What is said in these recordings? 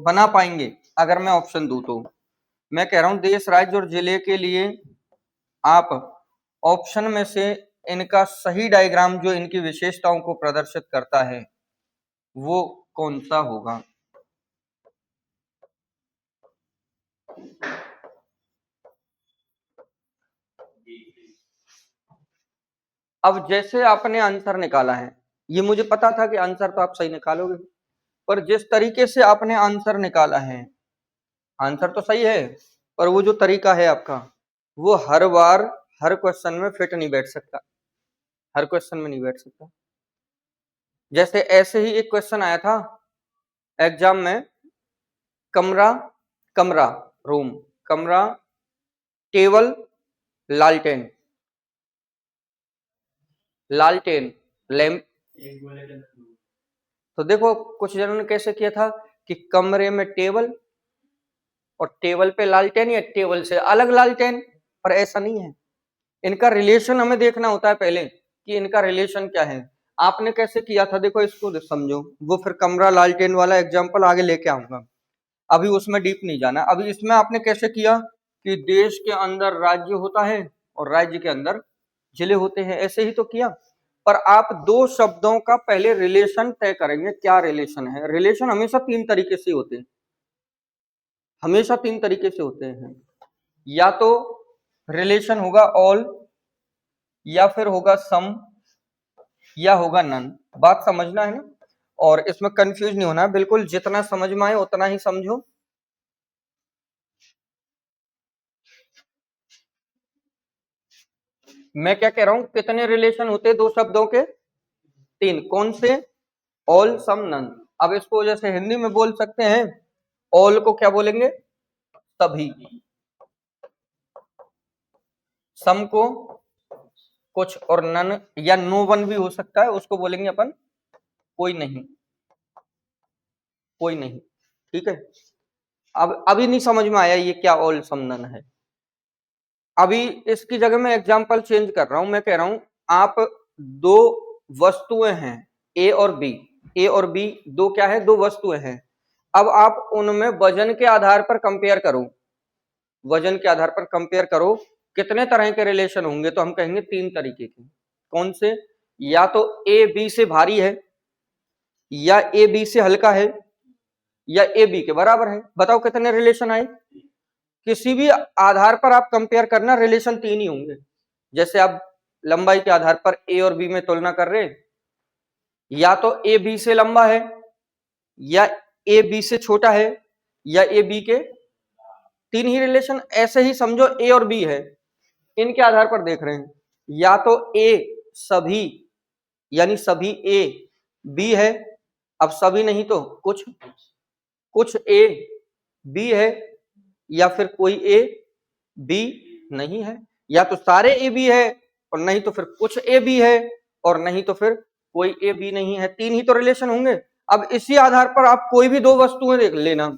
बना पाएंगे अगर मैं ऑप्शन दूं तो। मैं कह रहा हूं देश, राज्य और जिले के लिए आप ऑप्शन में से इनका सही डायग्राम जो इनकी विशेषताओं को प्रदर्शित करता है वो कौन सा होगा। अब जैसे आपने आंसर निकाला है, ये मुझे पता था कि आंसर तो आप सही निकालोगे, पर जिस तरीके से आपने आंसर निकाला है, आंसर तो सही है पर वो जो तरीका है आपका, वो हर बार हर क्वेश्चन में फिट नहीं बैठ सकता, हर क्वेश्चन में नहीं बैठ सकता। जैसे ऐसे ही एक क्वेश्चन आया था एग्जाम में, कमरा, कमरा रूम, कमरा, टेबल, लालटेन, लालटेन लैंप। तो देखो कुछ जनों ने कैसे किया था कि कमरे में टेबल और टेबल पे लालटेन या टेबल से अलग लालटेन, पर ऐसा नहीं है। इनका रिलेशन हमें देखना होता है पहले कि इनका रिलेशन क्या है। आपने कैसे किया था देखो, इसको समझो, वो फिर कमरा लालटेन वाला एग्जांपल आगे लेके आऊंगा, अभी उसमें डीप नहीं जाना। अभी इसमें आपने कैसे किया कि देश के अंदर राज्य होता है और राज्य के अंदर जिले होते हैं, ऐसे ही तो किया। पर आप दो शब्दों का पहले रिलेशन तय करेंगे, क्या रिलेशन है। रिलेशन हमेशा तीन तरीके से होते हैं, हमेशा तीन तरीके से होते हैं। या तो रिलेशन होगा ऑल, या फिर होगा सम, या होगा नन। बात समझना है ना, और इसमें कंफ्यूज नहीं होना, बिल्कुल जितना समझ में आए उतना ही समझो। मैं क्या कह रहा हूं, कितने रिलेशन होते हैं दो शब्दों के, तीन। कौन से, ऑल, सम, नन। अब इसको जैसे हिंदी में बोल सकते हैं, ऑल को क्या बोलेंगे, सभी, सम को कुछ, और नन या नो वन भी हो सकता है, उसको बोलेंगे अपन कोई नहीं, कोई नहीं। ठीक है, अब अभी नहीं समझ में आया ये क्या ऑल सम नन है। अभी इसकी जगह मैं एग्जांपल चेंज कर रहा हूं, मैं कह रहा हूं आप दो वस्तुएं हैं ए और बी, ए और बी दो क्या है, दो वस्तुएं हैं। अब आप उनमें वजन के आधार पर कंपेयर करो, वजन के आधार पर कंपेयर करो, कितने तरह के रिलेशन होंगे, तो हम कहेंगे तीन तरीके के। कौन से, या तो ए बी से भारी है, या ए बी से हल्का है, या ए बी के बराबर है। बताओ कितने रिलेशन आए। किसी भी आधार पर आप कंपेयर करना, रिलेशन तीन ही होंगे। जैसे आप लंबाई के आधार पर ए और बी में तुलना कर रहे, या तो ए बी से लंबा है, या ए बी से छोटा है, या ए बी के, तीन ही रिलेशन। ऐसे ही समझो ए और बी है, इनके आधार पर देख रहे हैं, या तो ए सभी, यानी सभी ए बी है, अब सभी नहीं तो कुछ, कुछ ए बी है, या फिर कोई ए बी नहीं है, या तो सारे ए बी है, और नहीं तो फिर कुछ ए बी है, और नहीं तो फिर कोई ए बी नहीं है। तीन ही तो रिलेशन होंगे। अब इसी आधार पर आप कोई भी दो वस्तुएं देख लेना,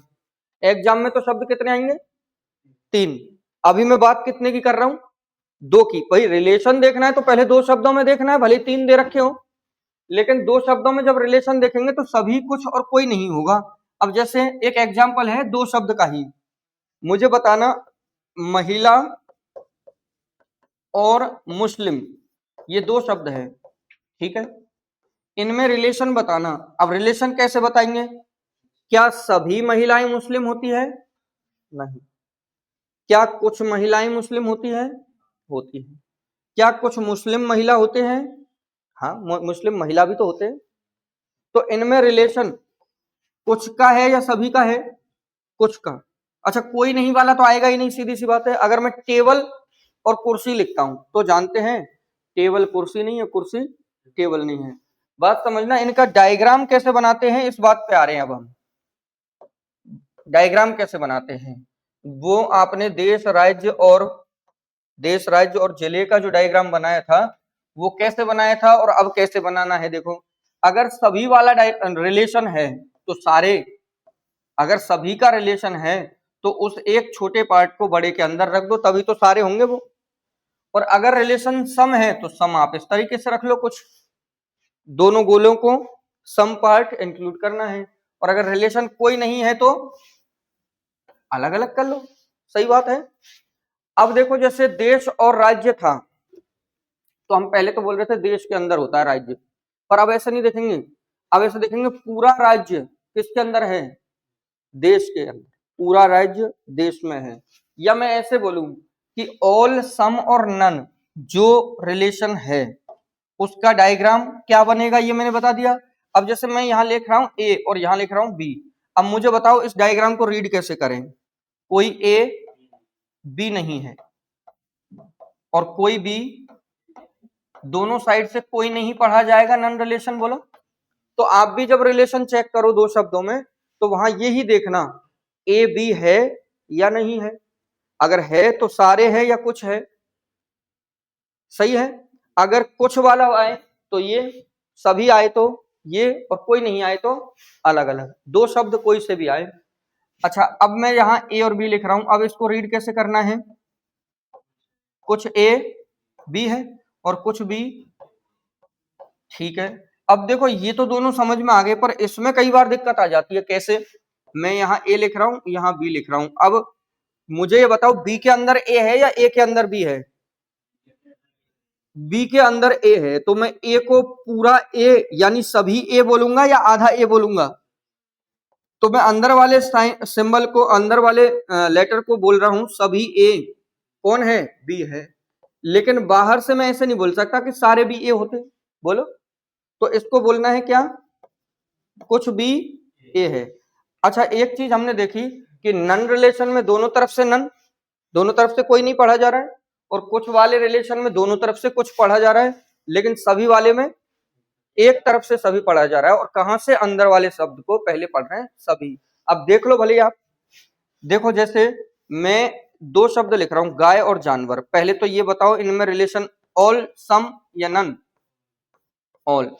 एग्जाम में तो शब्द कितने आएंगे, तीन। अभी मैं बात कितने की कर रहा हूं, दो की। भाई रिलेशन देखना है तो पहले दो शब्दों में देखना है, भले तीन दे रखे हो, लेकिन दो शब्दों में जब रिलेशन देखेंगे तो सभी, कुछ और कोई नहीं होगा। अब जैसे एक एग्जांपल है दो शब्द का ही, मुझे बताना महिला और मुस्लिम, ये दो शब्द है, ठीक है, इनमें रिलेशन बताना। अब रिलेशन कैसे बताएंगे, क्या सभी महिलाएं मुस्लिम होती है, नहीं। क्या कुछ महिलाएं मुस्लिम होती है, होती है। क्या कुछ मुस्लिम महिला होते हैं, हाँ मुस्लिम महिला भी तो होते हैं। तो इनमें रिलेशन कुछ का है या सभी का है, कुछ का। अच्छा कोई नहीं वाला तो आएगा ही नहीं, सीधी सी बात है। अगर मैं टेबल और कुर्सी लिखता हूं तो जानते हैं टेबल कुर्सी नहीं है, कुर्सी टेबल नहीं है। बात समझना, इनका डायग्राम कैसे बनाते हैं इस बात पे आ रहे हैं। अब हम डायग्राम कैसे बनाते हैं, वो आपने देश राज्य और जिले का जो डायग्राम बनाया था वो कैसे बनाया था और अब कैसे बनाना है। देखो अगर सभी वाला रिलेशन है तो सारे, अगर सभी का रिलेशन है तो उस एक छोटे पार्ट को बड़े के अंदर रख दो, तभी तो सारे होंगे वो। और अगर रिलेशन सम है तो सम आप इस तरीके से रख लो, कुछ दोनों गोलों को सम पार्ट इंक्लूड करना है। और अगर रिलेशन कोई नहीं है तो अलग अलग कर लो, सही बात है। अब देखो जैसे देश और राज्य था, तो हम पहले तो बोल रहे थे देश के अंदर होता है राज्य, पर अब ऐसा नहीं देखेंगे, अब ऐसा देखेंगे पूरा राज्य किसके अंदर है, देश के अंदर, पूरा राज्य देश में है। या मैं ऐसे बोलूं कि ऑल, सम और नन जो रिलेशन है उसका डायग्राम क्या बनेगा, ये मैंने बता दिया। अब जैसे मैं यहां लिख रहा हूं ए और यहां लिख रहा हूं बी, अब मुझे बताओ इस डायग्राम को रीड कैसे करें। कोई ए बी नहीं है और कोई बी, दोनों साइड से कोई नहीं पढ़ा जाएगा, नन रिलेशन बोलो। तो आप भी जब रिलेशन चेक करो दो शब्दों में, तो वहां यही देखना ए बी है या नहीं है, अगर है तो सारे है या कुछ है, सही है। अगर कुछ वाला आए तो ये, सभी आए तो ये, और कोई नहीं आए तो अलग अलग, दो शब्द कोई से भी आए। अच्छा, अब मैं यहाँ ए और बी लिख रहा हूं, अब इसको रीड कैसे करना है, कुछ ए बी है और कुछ बी, ठीक है। अब देखो ये तो दोनों समझ में आ गए, पर इसमें कई बार दिक्कत आ जाती है। कैसे, मैं यहाँ ए लिख रहा हूं, यहाँ बी लिख रहा हूं, अब मुझे ये बताओ बी के अंदर ए है या ए के अंदर बी है, बी के अंदर ए है, तो मैं ए को पूरा ए यानी सभी ए बोलूंगा या आधा ए बोलूंगा, तो मैं अंदर वाले सिंबल को, अंदर वाले लेटर को बोल रहा हूं सभी ए, कौन है, बी है। लेकिन बाहर से मैं ऐसे नहीं बोल सकता कि सारे बी ए होते, बोलो, तो इसको बोलना है क्या, कुछ बी ए है। अच्छा, एक चीज हमने देखी कि नन रिलेशन में दोनों तरफ से नन, दोनों तरफ से कोई नहीं पढ़ा जा रहा है, और कुछ वाले रिलेशन में दोनों तरफ से कुछ पढ़ा जा रहा है, लेकिन सभी वाले में एक तरफ से सभी पढ़ा जा रहा है, और कहां से, अंदर वाले शब्द को पहले पढ़ रहे हैं सभी। अब देख लो भले आप, देखो जैसे मैं दो शब्द लिख रहा हूं, गाय और जानवर, पहले तो ये बताओ इनमें रिलेशन ऑल, सम या नन, ऑल,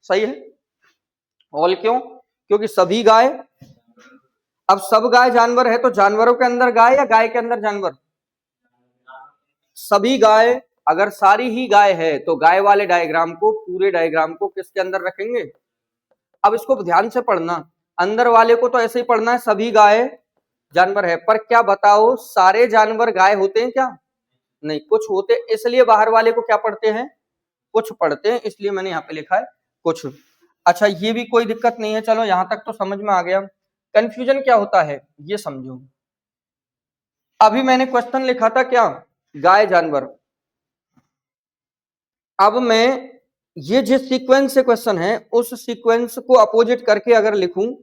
सही है। ऑल क्यों, क्योंकि सभी गाय, अब सब गाय जानवर है तो जानवरों के अंदर गाय या गाय के अंदर जानवर, सभी गाय, अगर सारी ही गाय है तो गाय वाले डायग्राम को, पूरे डायग्राम को किसके अंदर रखेंगे। अब इसको ध्यान से पढ़ना, अंदर वाले को तो ऐसे ही पढ़ना है सभी गाय जानवर है, पर क्या बताओ सारे जानवर गाय होते हैं क्या, नहीं, कुछ होते, इसलिए बाहर वाले को क्या पढ़ते हैं, कुछ पढ़ते हैं, इसलिए मैंने यहाँ पे लिखा है कुछ। अच्छा, ये भी कोई दिक्कत नहीं है, चलो यहां तक तो समझ में आ गया। कंफ्यूजन क्या होता है ये समझो। अभी मैंने क्वेश्चन लिखा था क्या, गाय जानवर, अब मैं ये जिस सीक्वेंस से क्वेश्चन है उस सीक्वेंस को अपोजिट करके अगर लिखूं,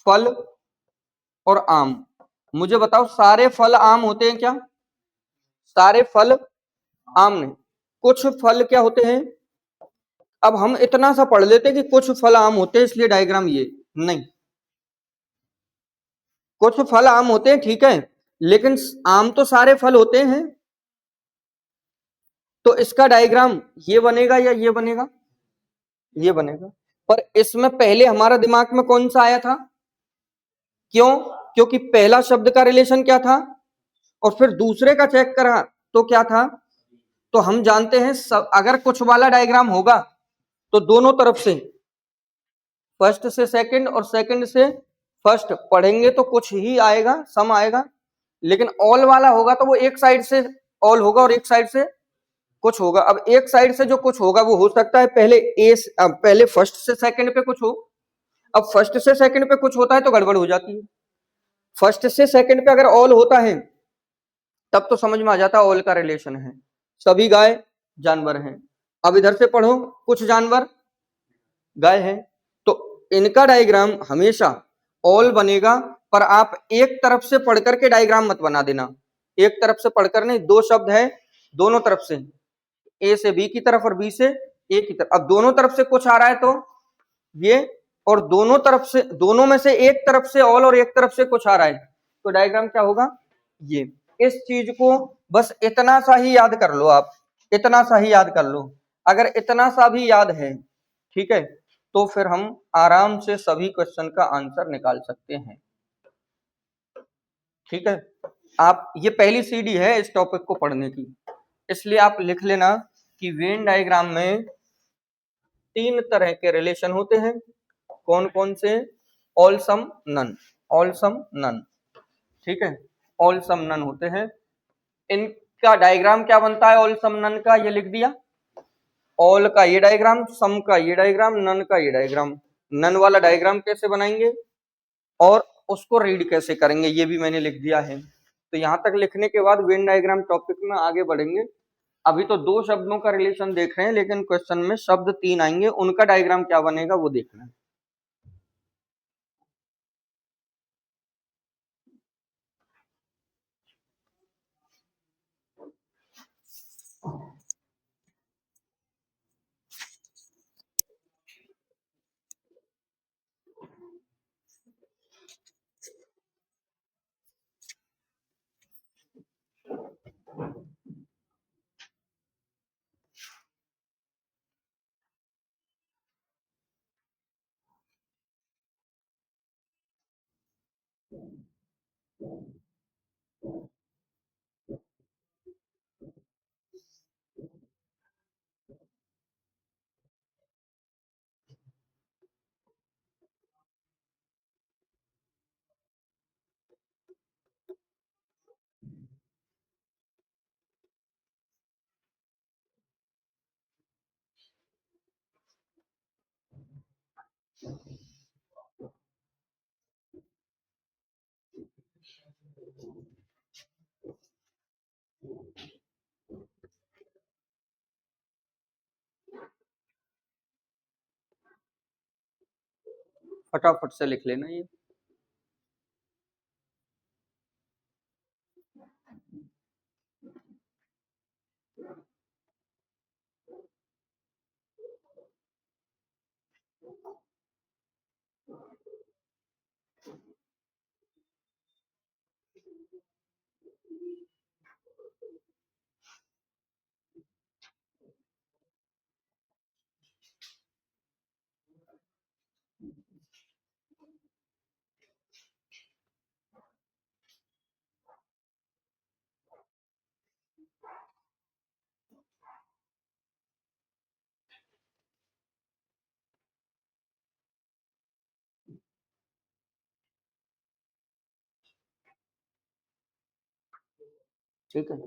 फल और आम, मुझे बताओ सारे फल आम होते हैं क्या, सारे फल आम नहीं, कुछ फल क्या होते हैं। अब हम इतना सा पढ़ लेते कि कुछ फल आम होते हैं इसलिए डायग्राम ये, नहीं, कुछ फल आम होते हैं ठीक है, लेकिन आम तो सारे फल होते हैं, तो इसका डायग्राम ये बनेगा या ये बनेगा, ये बनेगा। पर इसमें पहले हमारा दिमाग में कौन सा आया था, क्यों, क्योंकि पहला शब्द का रिलेशन क्या था, और फिर दूसरे का चेक करा तो क्या था, तो हम जानते हैं अगर कुछ वाला डायग्राम होगा तो दोनों तरफ से, फर्स्ट से सेकंड और सेकंड से फर्स्ट पढ़ेंगे तो कुछ ही आएगा, सम आएगा। लेकिन ऑल वाला होगा तो वो एक साइड से ऑल होगा और एक साइड से कुछ होगा। अब एक साइड से जो कुछ होगा वो हो सकता है पहले फर्स्ट से सेकंड पे कुछ हो, अब फर्स्ट से सेकंड पे कुछ होता है तो गड़बड़ हो जाती है। फर्स्ट से सेकंड पे अगर ऑल होता है तब तो समझ में आ जाता है ऑल का रिलेशन है, सभी गाय जानवर हैं। अब इधर से पढ़ो, कुछ जानवर गाय है, तो इनका डायग्राम हमेशा ऑल बनेगा, पर आप एक तरफ से पढ़ करके डायग्राम मत बना देना, एक तरफ से पढ़कर नहीं, दो शब्द है दोनों तरफ से, ए से बी की तरफ और बी से ए की तरफ, अब दोनों तरफ से कुछ आ रहा है तो ये, और दोनों तरफ से, दोनों में से एक तरफ से ऑल और एक तरफ से कुछ आ रहा है तो डायग्राम क्या होगा ये। इस चीज को बस इतना सा ही याद कर लो आप, इतना सा ही याद कर लो, अगर इतना सा भी याद है ठीक है, तो फिर हम आराम से सभी क्वेश्चन का आंसर निकाल सकते हैं, ठीक है। आप, ये पहली सीढ़ी है इस टॉपिक को पढ़ने की, इसलिए आप लिख लेना कि वेन डायग्राम में तीन तरह के रिलेशन होते हैं, कौन कौन से, ऑल सम नन, ऑल सम नन, ठीक है, ऑल सम नन होते हैं। इनका डायग्राम क्या बनता है ऑल सम नन का, ये लिख दिया, ऑल का ये डायग्राम, सम का ये डायग्राम, नन का ये डायग्राम। नन वाला डायग्राम कैसे बनाएंगे और उसको रीड कैसे करेंगे ये भी मैंने लिख दिया है। तो यहां तक लिखने के बाद वेन डायग्राम टॉपिक में आगे बढ़ेंगे। अभी तो दो शब्दों का रिलेशन देख रहे हैं, लेकिन क्वेश्चन में शब्द तीन आएंगे, उनका डायग्राम क्या बनेगा वो देखना है। फटाफट से लिख लेना ये। ठीक है,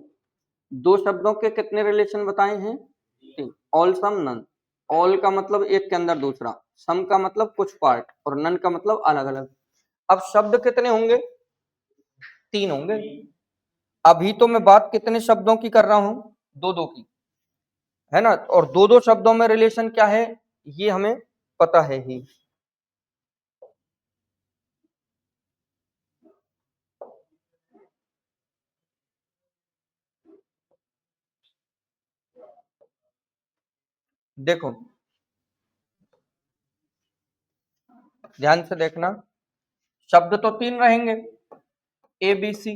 दो शब्दों के कितने रिलेशन बताए हैं, तीन। ऑल सम नन, ऑल का मतलब एक के अंदर दूसरा, सम का मतलब कुछ पार्ट, और नन का मतलब अलग अलग। अब शब्द कितने होंगे, तीन होंगे। अभी तो मैं बात कितने शब्दों की कर रहा हूं, दो दो की, है ना, और दो दो शब्दों में रिलेशन क्या है ये हमें पता है ही। देखो ध्यान से देखना, शब्द तो तीन रहेंगे, ए बी सी,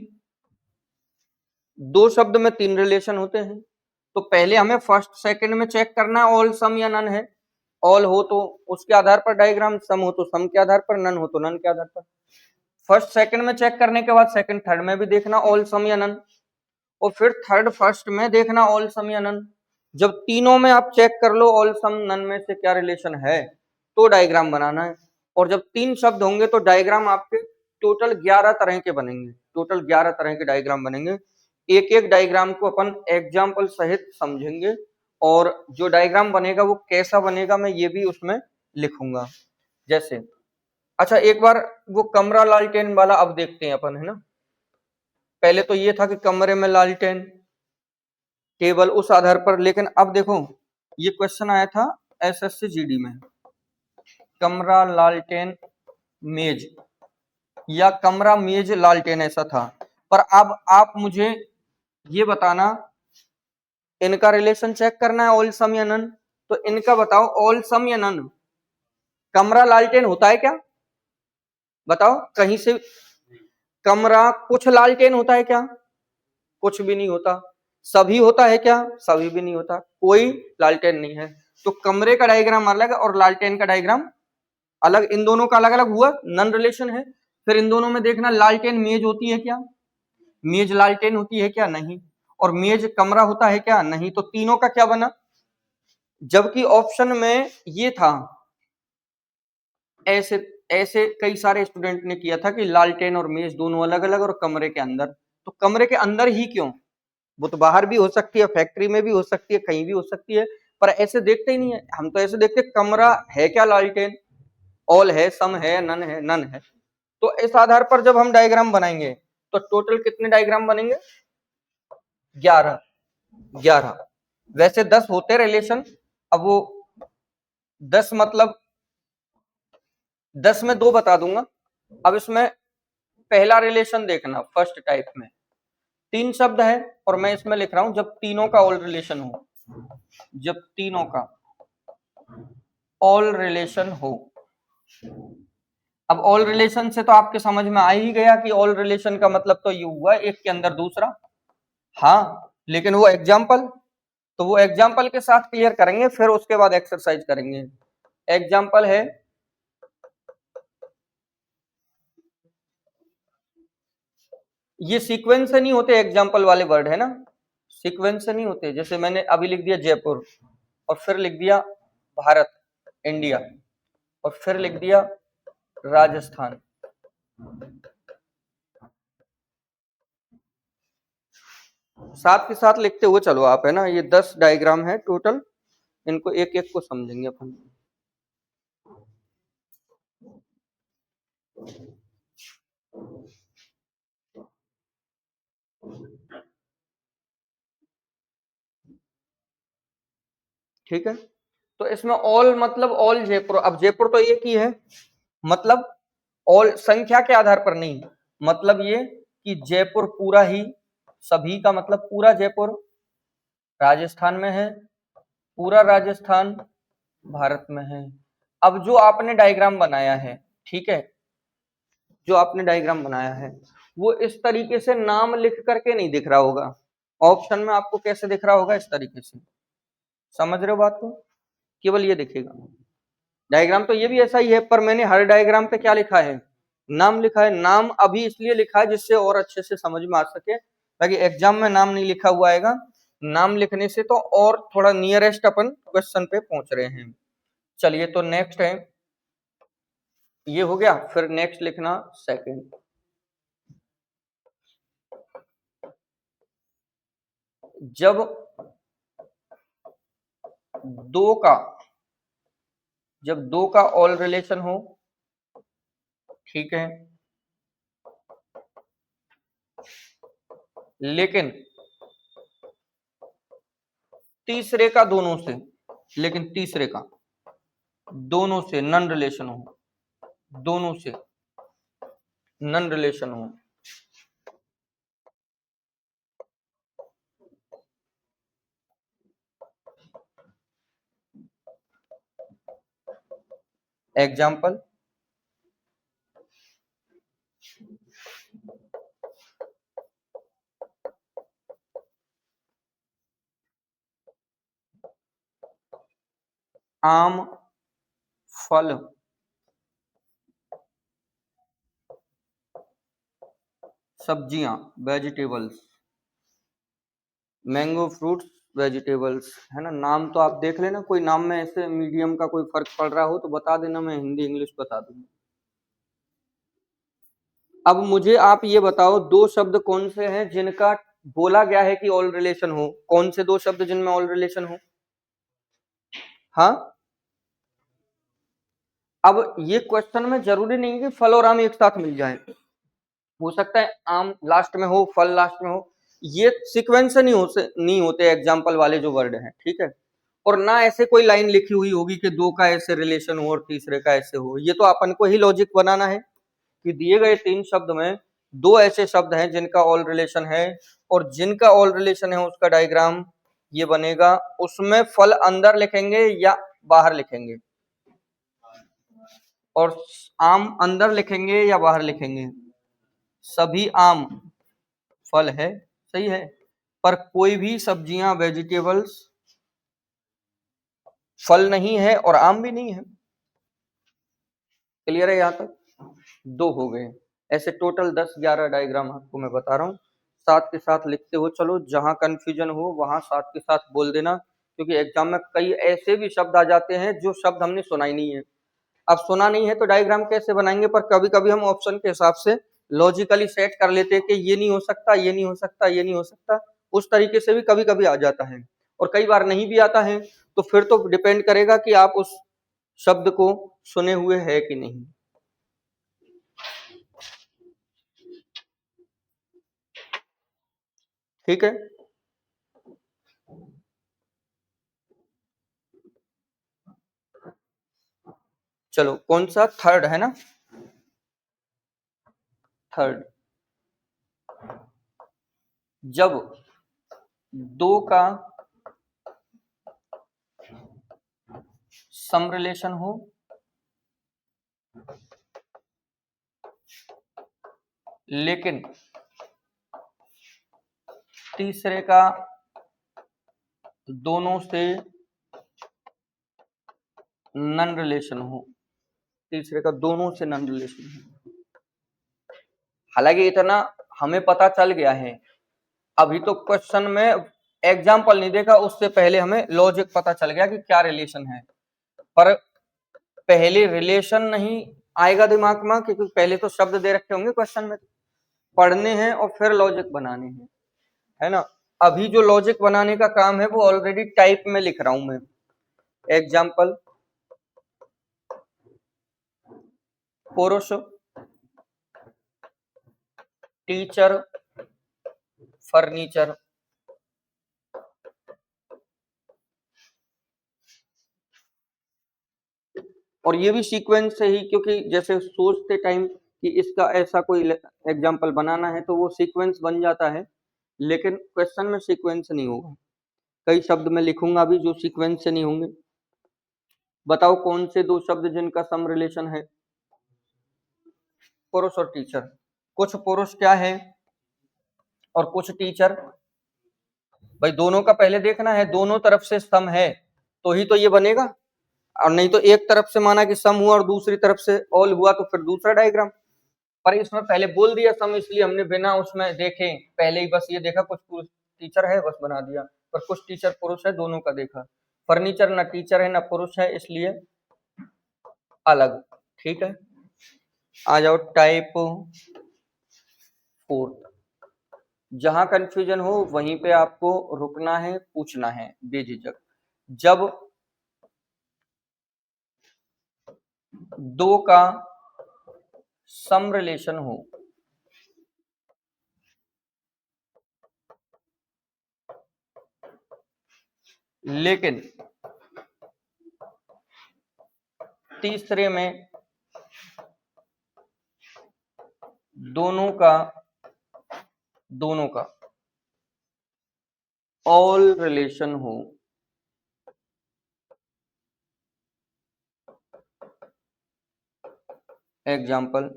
दो शब्द में तीन रिलेशन होते हैं। तो पहले हमें फर्स्ट सेकंड में चेक करना है ऑल सम या नन है। ऑल हो तो उसके आधार पर डायग्राम, सम हो तो सम के आधार पर, नन हो तो नन के आधार पर। फर्स्ट सेकंड में चेक करने के बाद सेकंड थर्ड में भी देखना ऑल सम या नन, और फिर थर्ड फर्स्ट में देखना ऑल सम या नन। जब तीनों में आप चेक कर लो ऑल सम नन में से क्या रिलेशन है तो डायग्राम बनाना है। और जब तीन शब्द होंगे तो डायग्राम आपके टोटल 11 तरह के बनेंगे, टोटल 11 तरह के डायग्राम बनेंगे। एक एक डायग्राम को अपन एग्जाम्पल सहित समझेंगे, और जो डायग्राम बनेगा वो कैसा बनेगा मैं ये भी उसमें लिखूंगा। जैसे अच्छा एक बार वो कमरा लालटेन वाला अब देखते हैं अपन, है ना। पहले तो ये था कि कमरे में लालटेन, केवल उस आधार पर, लेकिन अब देखो ये क्वेश्चन आया था एसएससी जीडी में, कमरा लालटेन मेज या कमरा मेज लालटेन ऐसा था। पर अब आप मुझे ये बताना, इनका रिलेशन चेक करना है ऑल सम या नन। तो इनका बताओ ऑल सम या नन, कमरा लालटेन होता है क्या, बताओ कहीं से। कमरा कुछ लालटेन होता है क्या, कुछ भी नहीं होता। सभी होता है क्या, सभी भी नहीं होता, कोई लालटेन नहीं है। तो कमरे का डायग्राम अलग और लालटेन का डायग्राम अलग, इन दोनों का अलग अलग हुआ, नन रिलेशन है। फिर इन दोनों में देखना लालटेन मेज होती है क्या, मेज लालटेन होती है क्या, नहीं। और मेज कमरा होता है क्या, नहीं। तो तीनों का क्या बना, जबकि ऑप्शन में ये था ऐसे ऐसे कई सारे स्टूडेंट ने किया था कि लालटेन और मेज दोनों अलग अलग और कमरे के अंदर, तो कमरे के अंदर ही क्यों, वो तो बाहर भी हो सकती है, फैक्ट्री में भी हो सकती है, कहीं भी हो सकती है, पर ऐसे देखते ही नहीं है हम, तो ऐसे देखते कमरा है क्या, लालटेन, ऑल है, सम है, नन है, नन है। तो इस आधार पर जब हम डायग्राम बनाएंगे तो टोटल कितने डायग्राम बनेंगे, 11। 11 वैसे 10 होते रिलेशन, अब वो 10 मतलब 10 में 2 बता दूंगा। अब इसमें पहला रिलेशन देखना, फर्स्ट टाइप में 3 शब्द है और मैं इसमें लिख रहा हूं जब तीनों का ऑल रिलेशन हो, जब तीनों का ऑल रिलेशन हो। अब ऑल रिलेशन से तो आपके समझ में आ ही गया कि ऑल रिलेशन का मतलब तो ये हुआ एक के अंदर दूसरा, हाँ, लेकिन वो एग्जाम्पल, तो वो एग्जाम्पल के साथ क्लियर करेंगे, फिर उसके बाद एक्सरसाइज करेंगे। एग्जाम्पल है, ये सीक्वेंस से नहीं होते एग्जाम्पल वाले वर्ड है ना, सीक्वेंस से नहीं होते, जैसे मैंने अभी लिख दिया जयपुर और फिर लिख दिया भारत, इंडिया, और फिर लिख दिया राजस्थान। साथ के साथ लिखते हुए चलो आप, है ना, ये 10 डायग्राम है टोटल, इनको एक एक को समझेंगे अपन। ठीक है, तो इसमें ऑल मतलब ऑल जयपुर, अब जयपुर तो एक ही है, मतलब ऑल संख्या के आधार पर नहीं, मतलब ये कि जयपुर पूरा ही, सभी का मतलब पूरा जयपुर राजस्थान में है, पूरा राजस्थान भारत में है। अब जो आपने डायग्राम बनाया है, ठीक है, जो आपने डायग्राम बनाया है वो इस तरीके से नाम लिख करके नहीं दिख रहा होगा, ऑप्शन में आपको कैसे दिख रहा होगा, इस तरीके से, समझ रहे हो बात को, केवल ये दिखेगा। डायग्राम तो ये भी ऐसा ही है, पर मैंने हर डायग्राम पे क्या लिखा है, नाम लिखा है। नाम अभी इसलिए लिखा है जिससे और अच्छे से समझ में आ सके, ताकि एग्जाम में नाम नहीं लिखा हुआ आएगा, नाम लिखने से तो और थोड़ा नियरेस्ट अपन क्वेश्चन पे पहुंच रहे हैं। चलिए, तो नेक्स्ट है, ये हो गया, फिर नेक्स्ट लिखना सेकंड। जब दो का जब दो का ऑल रिलेशन हो, ठीक है, लेकिन तीसरे का दोनों से, लेकिन तीसरे का दोनों से नन रिलेशन हो, दोनों से नन रिलेशन हो, एग्जाम्पल, आम, फल, सब्जियां, वेजिटेबल्स, मैंगो, फ्रूट्स, वेजिटेबल्स, है ना। नाम तो आप देख लेना, कोई नाम में ऐसे मीडियम का कोई फर्क पड़ रहा हो तो बता देना, मैं हिंदी इंग्लिश बता दूंगा। अब मुझे आप ये बताओ, दो शब्द कौन से हैं जिनका बोला गया है कि ऑल रिलेशन हो, कौन से दो शब्द जिनमें ऑल रिलेशन हो, हाँ। अब ये क्वेश्चन में जरूरी नहीं है कि फल और आम एक साथ मिल जाए, हो सकता है आम लास्ट में हो, फल लास्ट में हो, ये सीक्वेंस से नहीं होते एग्जाम्पल वाले जो वर्ड हैं, ठीक है। और ना ऐसे कोई लाइन लिखी हुई होगी कि दो का ऐसे रिलेशन हो और तीसरे का ऐसे हो, ये तो अपन को ही लॉजिक बनाना है कि दिए गए 3 शब्द में दो ऐसे शब्द हैं जिनका ऑल रिलेशन है, और जिनका ऑल रिलेशन है उसका डायग्राम ये बनेगा। उसमें फल अंदर लिखेंगे या बाहर लिखेंगे, और आम अंदर लिखेंगे या बाहर लिखेंगे, सभी आम फल है, सही है, पर कोई भी सब्जियां, वेजिटेबल्स फल नहीं है और आम भी नहीं है। क्लियर है यहाँ तक? दो हो गए, ऐसे टोटल 10-11 डायग्राम आपको मैं बता रहा हूँ, साथ के साथ लिखते हो चलो, जहां कंफ्यूजन हो वहां साथ के साथ बोल देना, क्योंकि एग्जाम में कई ऐसे भी शब्द आ जाते हैं जो शब्द हमने सुना ही नहीं है, अब सुना नहीं है तो डायग्राम कैसे बनाएंगे, पर कभी कभी हम ऑप्शन के हिसाब से लॉजिकली सेट कर लेते हैं कि ये नहीं हो सकता, ये नहीं हो सकता, ये नहीं हो सकता, उस तरीके से भी कभी कभी आ जाता है। और कई बार नहीं भी आता है, तो फिर तो डिपेंड करेगा कि आप उस शब्द को सुने हुए है कि नहीं। ठीक है, चलो कौन सा, थर्ड है ना, थर्ड। जब दो का सम रिलेशन हो लेकिन तीसरे का दोनों से नन रिलेशन हो, तीसरे का दोनों से नन रिलेशन हो। हालांकि इतना हमें पता चल गया है, अभी तो क्वेश्चन में एग्जाम्पल नहीं देखा, उससे पहले हमें लॉजिक पता चल गया कि क्या रिलेशन है। पर पहले रिलेशन नहीं आएगा दिमाग में, क्योंकि पहले तो शब्द दे रखे होंगे क्वेश्चन में, पढ़ने हैं और फिर लॉजिक बनाने हैं, है ना। अभी जो लॉजिक बनाने का काम है वो ऑलरेडी टाइप में लिख रहा हूं मैं। एग्जाम्पल, पुरुष, टीचर, फर्नीचर। और ये भी सीक्वेंस से ही, क्योंकि जैसे सोचते टाइम कि इसका ऐसा कोई एग्जाम्पल बनाना है तो वो सीक्वेंस बन जाता है, लेकिन क्वेश्चन में सीक्वेंस नहीं होगा। कई शब्द मैं लिखूंगा अभी जो सीक्वेंस से नहीं होंगे। बताओ कौन से दो शब्द जिनका सम रिलेशन है, पुरुष और टीचर। कुछ पुरुष क्या है और कुछ टीचर, भाई दोनों का पहले देखना है, दोनों तरफ से सम है तो ही तो ये बनेगा, और नहीं तो एक तरफ से माना कि सम हुआ और दूसरी तरफ से ऑल हुआ तो फिर दूसरा डायग्राम। पर इसमें पहले बोल दिया सम, इसलिए हमने बिना उसमें देखे पहले ही बस ये देखा कुछ पुरुष टीचर है बस बना दिया, पर कुछ टीचर पुरुष है दोनों का देखा। फर्नीचर ना टीचर है ना पुरुष है, इसलिए अलग। ठीक है, आ जाओ टाइप फोर्थ। जहां कंफ्यूजन हो वहीं पे आपको रुकना है, पूछना है बेझिझक। जब दो का सम रिलेशन हो लेकिन तीसरे में दोनों का ऑल रिलेशन हो, एग्जाम्पल,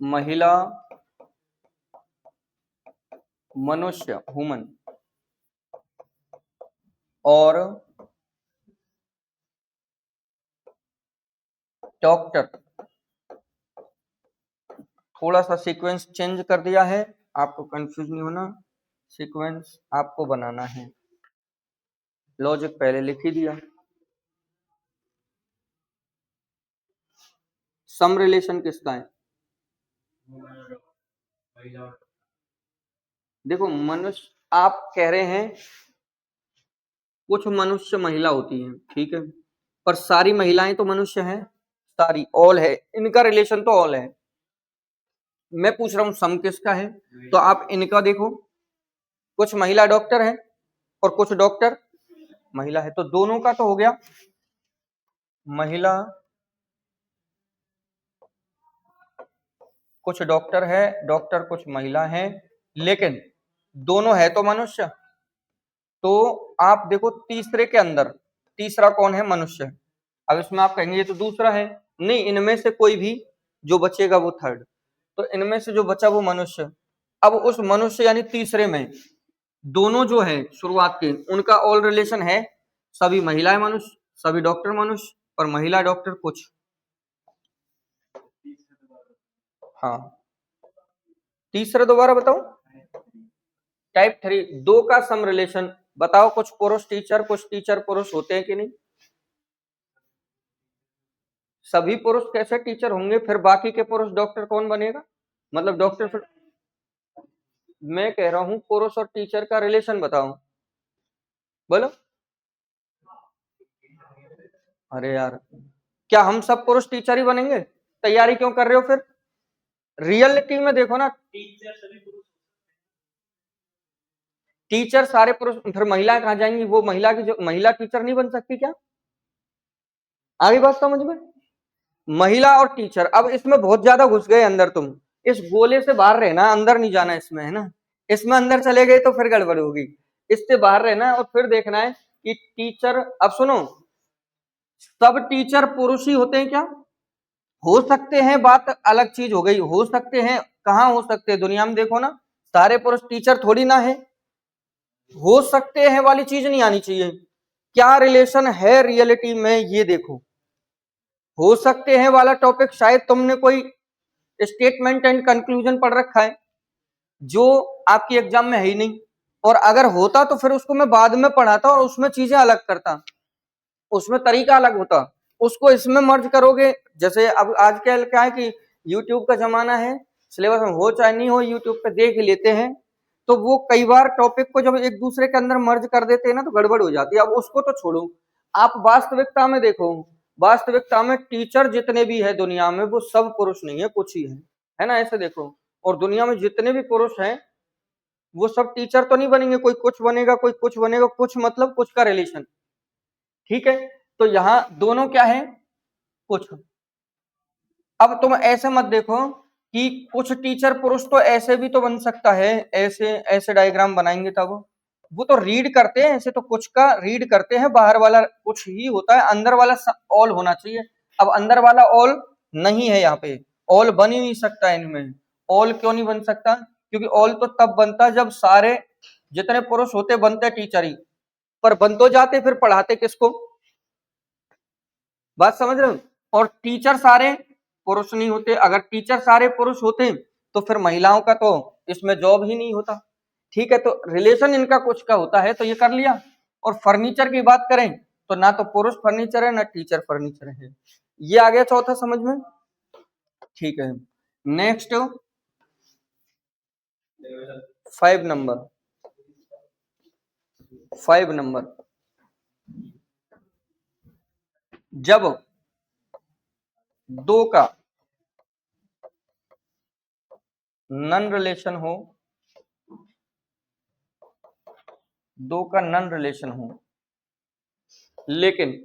महिला, मनुष्य, ह्यूमन, और डॉक्टर। थोड़ा सा सीक्वेंस चेंज कर दिया है, आपको कंफ्यूज नहीं होना, सीक्वेंस आपको बनाना है, लॉजिक पहले लिख ही दिया। सम रिलेशन किसका है, देखो मनुष्य, आप कह रहे हैं कुछ मनुष्य महिला होती हैं, ठीक है, पर सारी महिलाएं तो मनुष्य हैं, सारी ऑल है, इनका रिलेशन तो ऑल है। मैं पूछ रहा हूं सम किसका है, तो आप इनका देखो, कुछ महिला डॉक्टर है और कुछ डॉक्टर महिला है, तो दोनों का तो हो गया, महिला कुछ डॉक्टर है, डॉक्टर कुछ महिला है, लेकिन दोनों है तो मनुष्य। तो आप देखो तीसरे के अंदर, तीसरा कौन है, मनुष्य। अब इसमें आप कहेंगे ये तो दूसरा है, नहीं, इनमें से कोई भी जो बचेगा वो थर्ड, तो इनमें से जो बचा वो मनुष्य। अब उस मनुष्य यानी तीसरे में दोनों जो है शुरुआत के, उनका ऑल रिलेशन है, सभी महिलाएं मनुष्य, सभी डॉक्टर मनुष्य, और महिला डॉक्टर कुछ। हाँ, तीसरा दोबारा बताओ, टाइप थ्री, दो का सम रिलेशन बताओ, कुछ पुरुष टीचर, कुछ टीचर पुरुष होते हैं कि नहीं? सभी पुरुष कैसे टीचर होंगे? फिर बाकी के पुरुष डॉक्टर कौन बनेगा? मतलब डॉक्टर फिर, मैं कह रहा हूँ पुरुष और टीचर का रिलेशन बताओ, बोलो। अरे यार, क्या हम सब पुरुष टीचर ही बनेंगे? तैयारी क्यों कर रहे हो फिर? रियलिटी में देखो ना, टीचर सारे पुरुष, फिर महिलाएं कहाँ जाएंगी? वो महिला की जो महिला टीचर नहीं बन सकती क्या? आगे बात समझ में? महिला और टीचर, अब इसमें बहुत ज्यादा घुस गए अंदर तुम। इस गोले से बाहर रहना, अंदर नहीं जाना इसमें, है ना? इसमें अंदर चले गए तो फिर गड़बड़ होगी। इससे बाहर रहना है और फिर देखना है कि टीचर, अब सुनो, सब टीचर पुरुष ही होते हैं क्या? हो सकते हैं, बात अलग चीज हो गई, हो सकते हैं, कहाँ हो सकते हैं? दुनिया में देखो ना, सारे पुरुष टीचर थोड़ी ना है। हो सकते हैं वाली चीज नहीं आनी चाहिए। क्या रिलेशन है रियलिटी में, ये देखो। हो सकते हैं वाला टॉपिक शायद तुमने कोई स्टेटमेंट एंड कंक्लूजन पढ़ रखा है, जो आपकी एग्जाम में है ही नहीं। और अगर होता तो फिर उसको मैं बाद में पढ़ाता और उसमें चीजें अलग करता, उसमें तरीका अलग होता। उसको इसमें मर्ज करोगे, जैसे अब आज क्या है कि यूट्यूब का जमाना है, सिलेबस में हो चाहे नहीं हो, यूट्यूब पे देख लेते हैं, तो वो कई बार टॉपिक को जब एक दूसरे के अंदर मर्ज कर देते हैं ना, तो गड़बड़ हो जाती है। अब उसको तो छोड़ो, आप वास्तविकता में देखो। वास्तविकता में टीचर जितने भी है दुनिया में, वो सब पुरुष नहीं है, कुछ ही है ना? ऐसे देखो। और दुनिया में जितने भी पुरुष हैं, वो सब टीचर तो नहीं बनेंगे, कोई कुछ बनेगा, कोई कुछ बनेगा, कुछ मतलब कुछ का रिलेशन। ठीक है, तो यहाँ दोनों क्या है? कुछ। अब तुम ऐसे मत देखो कि कुछ टीचर पुरुष तो ऐसे भी तो बन सकता है, ऐसे ऐसे डायग्राम बनाएंगे तब। वो तो रीड करते हैं, ऐसे तो कुछ का रीड करते हैं, बाहर वाला कुछ ही होता है, अंदर वाला ऑल होना चाहिए। अब अंदर वाला ऑल नहीं है यहाँ पे, ऑल बन ही नहीं सकता इनमें। ऑल क्यों नहीं बन सकता? क्योंकि ऑल तो तब बनता जब सारे जितने पुरुष होते बनते टीचर ही, पर बन तो जाते, फिर पढ़ाते किसको? बात समझ रहे हो? और टीचर सारे पुरुष नहीं होते। अगर टीचर सारे पुरुष होते तो फिर महिलाओं का तो इसमें जॉब ही नहीं होता। ठीक है, तो रिलेशन इनका कुछ का होता है, तो ये कर लिया। और फर्नीचर की बात करें तो ना तो पुरुष फर्नीचर है, ना टीचर फर्नीचर है। ये आ गया चौथा समझ में? ठीक है, नेक्स्ट 5 नंबर। 5 नंबर, जब दो का नन रिलेशन हो, दो का नन रिलेशन हो, लेकिन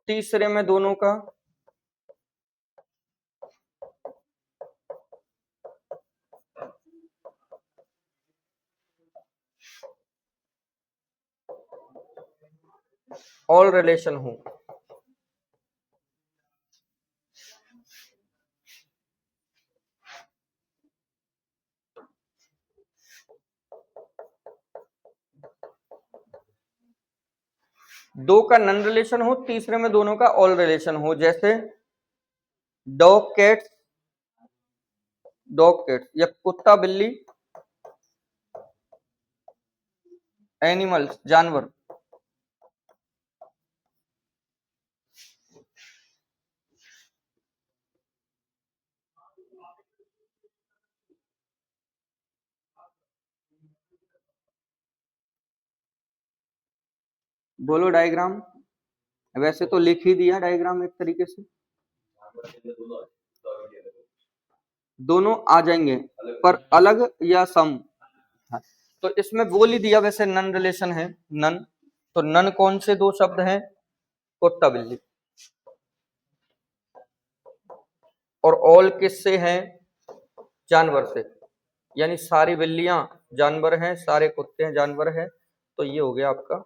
तीसरे में दोनों का ऑल रिलेशन हो। दो का नन रिलेशन हो, तीसरे में दोनों का ऑल रिलेशन हो। जैसे डॉग कैट्स, डॉग कैट्स, या कुत्ता बिल्ली, एनिमल्स, जानवर। बोलो डायग्राम। वैसे तो लिख ही दिया डायग्राम एक तरीके से, दोनों आ जाएंगे, पर अलग या सम। हाँ, तो इसमें बोल ही दिया, वैसे नन रिलेशन है, नन। तो नन कौन से दो शब्द हैं? कुत्ता बिल्ली। और ऑल किससे हैं? जानवर से। यानी सारी बिल्लियां जानवर हैं, सारे कुत्ते हैं जानवर हैं। तो ये हो गया आपका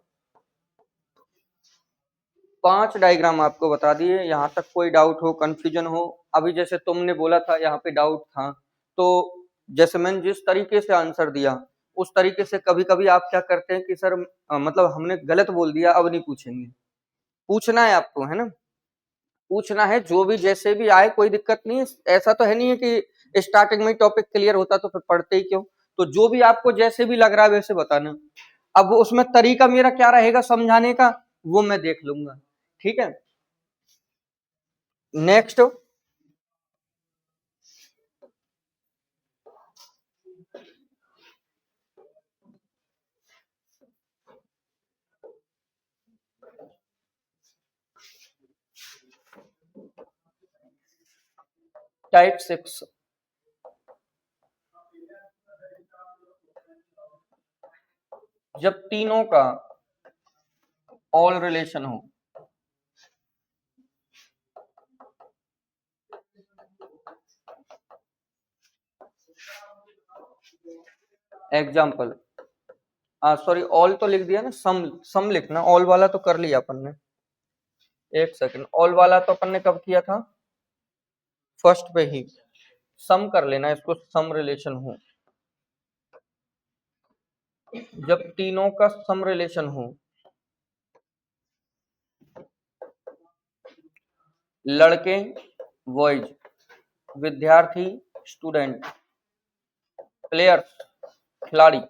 5 डायग्राम आपको बता दिए। यहाँ तक कोई डाउट हो, कंफ्यूजन हो? अभी जैसे तुमने बोला था यहाँ पे डाउट था, तो जैसे मैंने जिस तरीके से आंसर दिया, उस तरीके से कभी कभी आप क्या करते हैं कि सर मतलब हमने गलत बोल दिया, अब नहीं पूछेंगे। पूछना है आपको, है ना? पूछना है, जो भी जैसे भी आए कोई दिक्कत नहीं है। ऐसा तो है नहीं है कि स्टार्टिंग में टॉपिक क्लियर होता तो फिर पढ़ते ही क्यों? तो जो भी आपको जैसे भी लग रहा है वैसे बताना। अब उसमें तरीका मेरा क्या रहेगा समझाने का, वो मैं देख लूंगा, ठीक है। नेक्स्ट, टाइप 6, जब तीनों का ऑल रिलेशन हो। एग्जाम्पल, सॉरी ऑल तो लिख दिया ना, सम सम लिखना, ऑल वाला तो कर लिया अपन ने। एक सेकंड, ऑल वाला तो अपन ने कब किया था, फर्स्ट पे ही। सम कर लेना इसको, सम रिलेशन हो, जब तीनों का सम रिलेशन हो। लड़के बॉयज, विद्यार्थी स्टूडेंट, प्लेयर्स खिलाड़ी,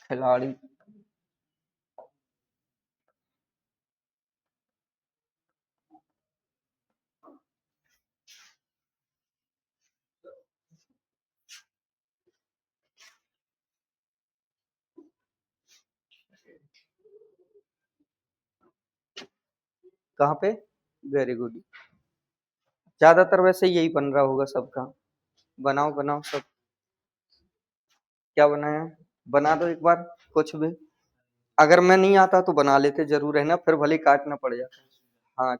खिलाड़ी, कहाँ पे, वेरी गुड। ज्यादातर वैसे यही बन रहा होगा सबका, बनाओ बनाओ सब। क्या बनाया, बना दो एक बार कुछ भी। अगर मैं नहीं आता तो बना लेते जरूर, है ना, फिर भले काटना पड़ जाता। हाँ,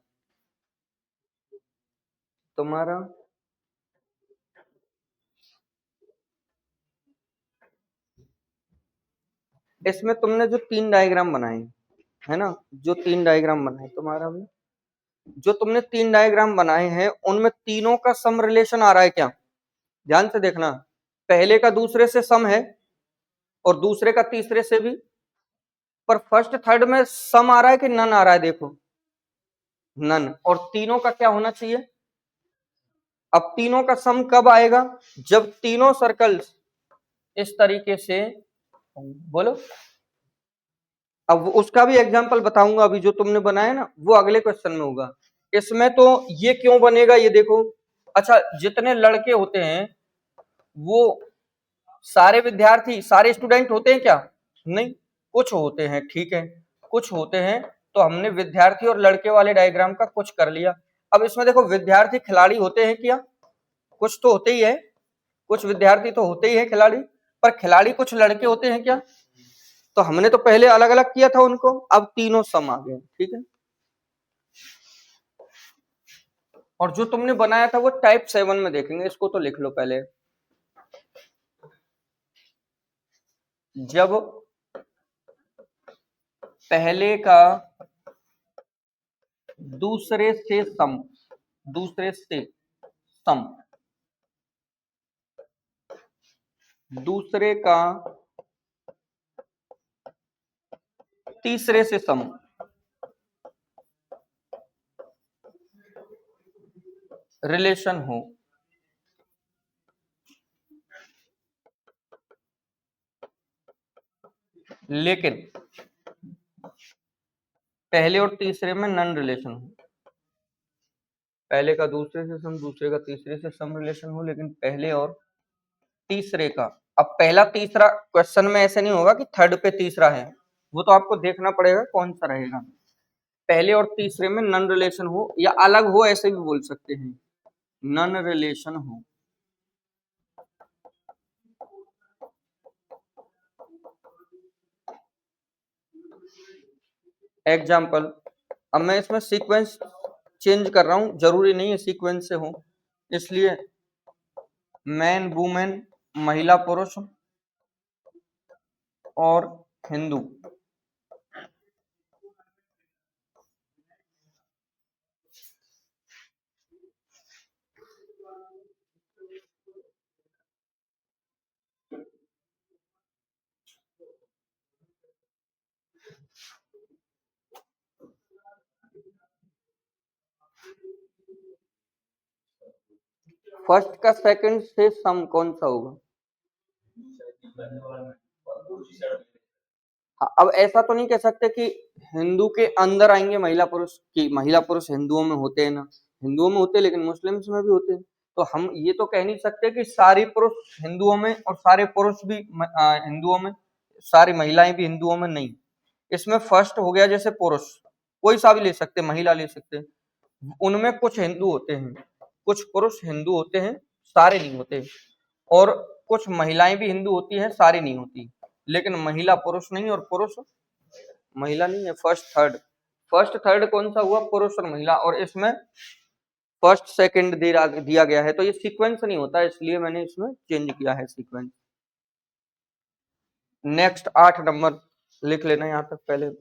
तुम्हारा इसमें तुमने जो तीन डायग्राम बनाए, है ना, जो तीन डायग्राम बनाए तुम्हारा भी, जो तुमने तीन डायग्राम बनाए हैं उनमें तीनों का सम रिलेशन आ रहा है क्या, ध्यान से देखना। पहले का दूसरे से सम है और दूसरे का तीसरे से भी, पर फर्स्ट थर्ड में सम आ रहा है कि नन आ रहा है, देखो नन। और तीनों का क्या होना चाहिए, अब तीनों का सम कब आएगा, जब तीनों सर्कल्स इस तरीके से, बोलो। अब उसका भी एग्जांपल बताऊंगा, अभी जो तुमने बनाया ना वो अगले क्वेश्चन में होगा। इसमें तो ये क्यों बनेगा ये देखो। अच्छा, जितने लड़के होते हैं वो सारे विद्यार्थी सारे स्टूडेंट होते हैं क्या, नहीं, कुछ होते हैं, ठीक है, कुछ होते हैं। तो हमने विद्यार्थी और लड़के वाले डायग्राम का कुछ कर लिया। अब इसमें देखो, विद्यार्थी खिलाड़ी होते हैं क्या, कुछ तो होते ही है, कुछ विद्यार्थी तो होते ही है खिलाड़ी, पर खिलाड़ी कुछ लड़के होते हैं क्या, तो हमने तो पहले अलग अलग किया था उनको, अब तीनों सम आ गए, ठीक है। और जो तुमने बनाया था वो टाइप 7 में देखेंगे, इसको तो लिख लो पहले। जब पहले का दूसरे से सम, दूसरे से सम, दूसरे का तीसरे से सम, रिलेशन हो, लेकिन पहले और तीसरे में नन रिलेशन हो। पहले का दूसरे से सम, दूसरे का तीसरे से सम रिलेशन हो, लेकिन पहले और तीसरे का, अब पहला तीसरा क्वेश्चन में ऐसे नहीं होगा कि थर्ड पे तीसरा है, वो तो आपको देखना पड़ेगा कौन सा रहेगा। पहले और तीसरे में नन रिलेशन हो या अलग हो, ऐसे भी बोल सकते हैं, नन रिलेशन हो। एग्जाम्पल, अब मैं इसमें सीक्वेंस चेंज कर रहा हूं, जरूरी नहीं है सीक्वेंस से हो, इसलिए मैन वुमेन, महिला पुरुष और हिंदू। फर्स्ट का सेकंड से सम कौन सा होगा? हाँ, अब ऐसा तो नहीं कह सकते कि हिंदू के अंदर आएंगे महिला पुरुष, की महिला पुरुष हिंदुओं में होते हैं ना, हिंदुओं में होते हैं लेकिन मुस्लिम्स में भी होते हैं, तो हम ये तो कह नहीं सकते कि सारी पुरुष हिंदुओं में और सारे पुरुष भी हिंदुओं में, सारी महिलाएं भी हिंदुओं में, नहीं। इसमें फर्स्ट हो गया जैसे पुरुष, कोई सा भी ले सकते, महिला ले सकते, उनमें कुछ हिंदू होते हैं, कुछ पुरुष हिंदू होते हैं, सारे नहीं होते, और कुछ महिलाएं भी हिंदू होती हैं, सारी नहीं होती, लेकिन महिला पुरुष नहीं और पुरुष महिला नहीं है। फर्स्ट थर्ड कौन सा हुआ? पुरुष और महिला, और इसमें फर्स्ट सेकंड दिया गया है, तो ये सीक्वेंस नहीं होता, इसलिए मैंने इसमें चेंज किया है सीक्वेंस। नेक्स्ट 8 नंबर लिख लेना यहां तक पहले।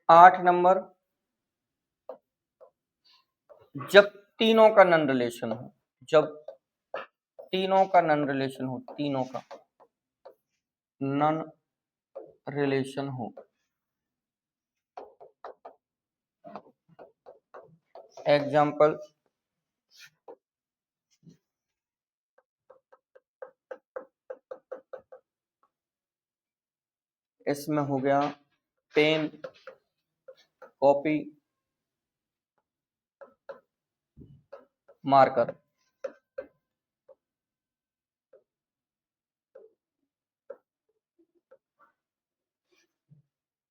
आठ नंबर, जब तीनों का नॉन रिलेशन हो, जब तीनों का नॉन रिलेशन हो, तीनों का नॉन रिलेशन हो। एग्जाम्पल, इसमें हो गया पेन, कॉपी, मार्कर।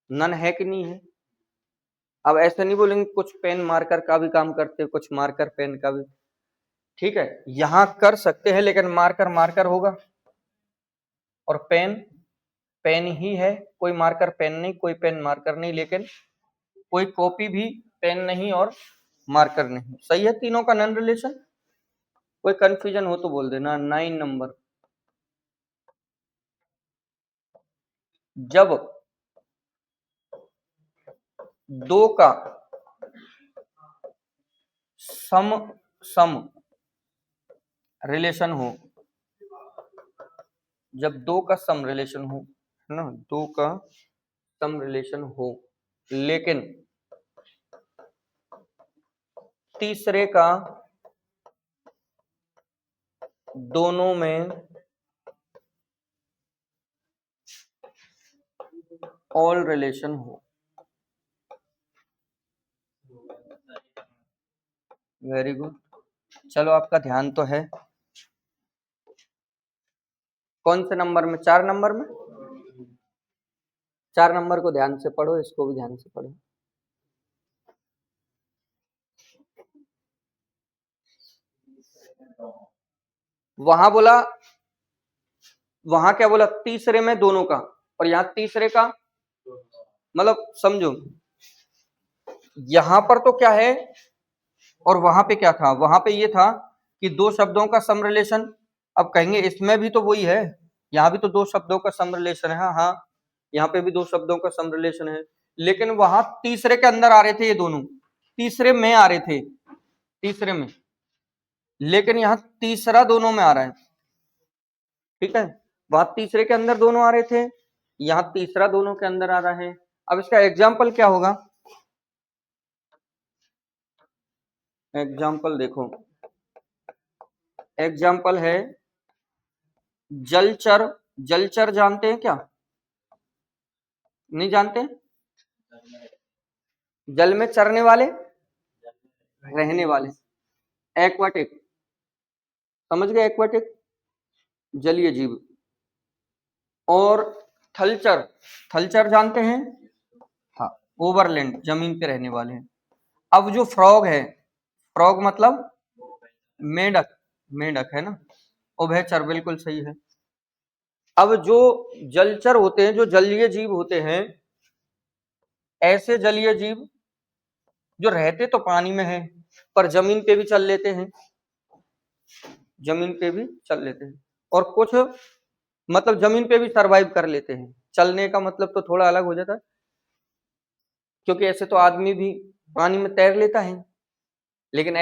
नन है कि नहीं है? अब ऐसे नहीं बोलेंगे कुछ पेन मार्कर का भी काम करते, कुछ मार्कर पेन का भी, ठीक है, यहां कर सकते हैं, लेकिन मार्कर मार्कर होगा और पेन पेन ही है, कोई मार्कर पेन नहीं, कोई पेन मार्कर नहीं, लेकिन कोई कॉपी भी पेन नहीं और मार्कर नहीं। सही है तीनों का नॉन रिलेशन। कोई कंफ्यूजन हो तो बोल देना। 9 नंबर, जब दो का सम सम रिलेशन हो, जब दो का सम रिलेशन हो, है ना, दो का सम रिलेशन हो, लेकिन तीसरे का दोनों में ऑल रिलेशन हो। वेरी गुड, चलो आपका ध्यान तो है। कौन से नंबर में? 4 नंबर में। 4 नंबर को ध्यान से पढ़ो, इसको भी ध्यान से पढ़ो। वहां बोला, वहां क्या बोला? तीसरे में दोनों का, और यहां तीसरे का, मतलब समझो, यहां पर तो क्या है और वहां पे क्या था? वहां पे ये था कि दो शब्दों का सम रिलेशन। अब कहेंगे इसमें भी तो वही है, यहाँ भी तो दो शब्दों का सम रिलेशन है। हाँ हाँ, यहाँ पे भी दो शब्दों का सम रिलेशन है, लेकिन वहां तीसरे के अंदर आ रहे थे ये दोनों, तीसरे में आ रहे थे, तीसरे में, लेकिन यहाँ तीसरा दोनों में आ रहा है, ठीक है। वहां तीसरे के अंदर दोनों आ रहे थे, यहाँ तीसरा दोनों के अंदर आ रहा है। अब इसका एग्जाम्पल क्या होगा? एग्जाम्पल देखो, एग्जाम्पल है जलचर। जलचर जानते हैं क्या? नहीं जानते? जल में चरने वाले, रहने वाले, एक्वाटिक, समझ गए? एक्वाटिक जलीय जीव। और थलचर, थलचर जानते हैं? हाँ, ओवरलैंड, जमीन पे रहने वाले हैं। अब जो फ्रॉग है, फ्रॉग मतलब मेंढक, मेंढक है ना, उभयचर, बिल्कुल सही है। अब जो जलचर होते हैं, जो जलीय जीव होते हैं, ऐसे जलीय जीव जो रहते तो पानी में है पर जमीन पे भी चल लेते हैं, जमीन पे भी चल लेते हैं, और कुछ मतलब जमीन पे भी सरवाइव कर लेते हैं। चलने का मतलब तो थोड़ा अलग हो जाता है, क्योंकि ऐसे तो आदमी भी पानी में तैर लेता है, लेकिन